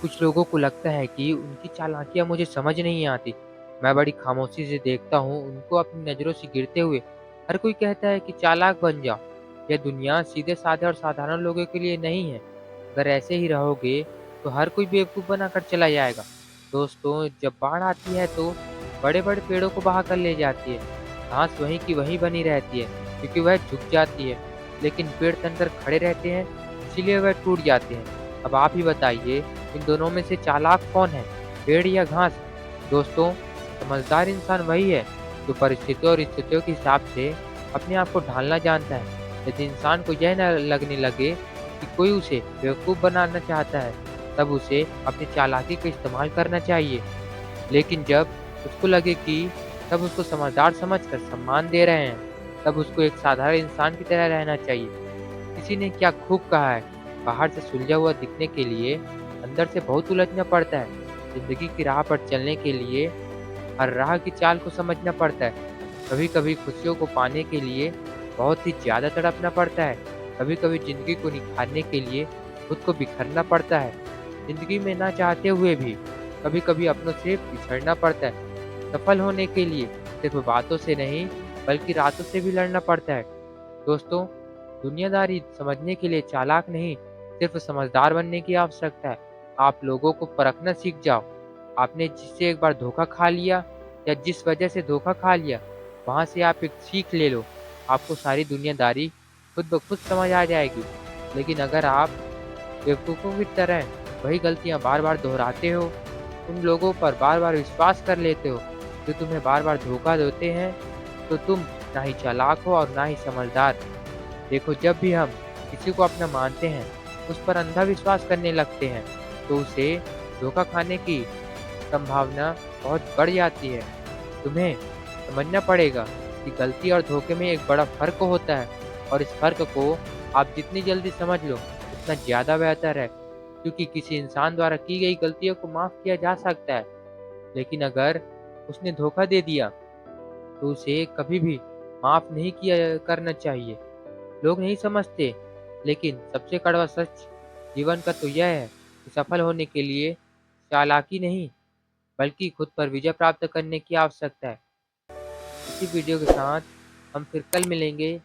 कुछ लोगों को लगता है कि उनकी चालाकियाँ मुझे समझ नहीं आती। मैं बड़ी खामोशी से देखता हूँ उनको अपनी नज़रों से गिरते हुए। हर कोई कहता है कि चालाक बन जाओ। यह दुनिया सीधे-साधे और साधारण लोगों के लिए नहीं है। अगर ऐसे ही रहोगे तो हर कोई बेवकूफ़ बनाकर चला जाएगा। दोस्तों, जब बाढ़ आती है तो बड़े-बड़े पेड़ों को बहा कर ले जाती है। घास वहीं की वहीं बनी रहती है क्योंकि वह झुक जाती है। लेकिन पेड़ तनकर खड़े रहते हैं, इसीलिए वह टूट जाते हैं। अब आप ही बताइए, इन दोनों में से चालाक कौन है, पेड़ या घास? दोस्तों, समझदार इंसान वही है जो परिस्थितियों और स्थितियों के हिसाब से अपने आप को ढालना जानता है। यदि इंसान को यह न लगने लगे कि कोई उसे बेवकूफ़ बनाना चाहता है, तब उसे अपनी चालाकी का इस्तेमाल करना चाहिए। लेकिन जब उसको लगे कि सब उसको समझदार समझकर सम्मान दे रहे हैं, तब उसको एक साधारण इंसान की तरह रहना चाहिए। किसी ने क्या खूब कहा है, बाहर से सुलझा हुआ दिखने के लिए अंदर से बहुत उलझना पड़ता है। जिंदगी की राह पर चलने के लिए हर राह की चाल को समझना पड़ता है। कभी-कभी खुशियों को पाने के लिए बहुत ही ज़्यादा तड़पना पड़ता है। कभी-कभी ज़िंदगी को निखारने के लिए खुद को बिखरना पड़ता है। ज़िंदगी में ना चाहते हुए भी कभी-कभी अपनों से बिछड़ना पड़ता है। सफल होने के लिए सिर्फ बातों से नहीं, बल्कि रातों से भी लड़ना पड़ता है। दोस्तों, दुनियादारी समझने के लिए चालाक नहीं, सिर्फ समझदार बनने की आवश्यकता है। आप लोगों को परखना सीख जाओ। आपने जिससे एक बार धोखा खा लिया या जिस वजह से धोखा खा लिया, वहाँ से आप एक सीख ले लो। आपको सारी दुनियादारी खुद ब खुद समझ आ जाएगी। लेकिन अगर आप बेवकूफ़ों की तरह वही गलतियाँ बार-बार दोहराते हो, उन लोगों पर बार-बार विश्वास कर लेते हो, जो तुम्हें बार-बार धोखा देते हैं, तो तुम ना ही चालाक हो और ना ही समझदार। देखो, जब भी हम किसी को अपना मानते हैं, उस पर अंधा विश्वास करने लगते हैं, तो उसे धोखा खाने की संभावना बहुत बढ़ जाती है। तुम्हें समझना पड़ेगा कि गलती और धोखे में एक बड़ा फ़र्क होता है और इस फ़र्क को आप जितनी जल्दी समझ लो, उतना ज़्यादा बेहतर है। क्योंकि किसी इंसान द्वारा की गई गलतियों को माफ़ किया जा सकता है, लेकिन अगर उसने धोखा दे दिया, तो उसे कभी भी माफ़ नहीं किया करना चाहिए। लोग नहीं समझते, लेकिन सबसे कड़वा सच जीवन का तो यह है कि सफल होने के लिए चालाकी नहीं, बल्कि खुद पर विजय प्राप्त करने की आवश्यकता है। इसी वीडियो के साथ हम फिर कल मिलेंगे।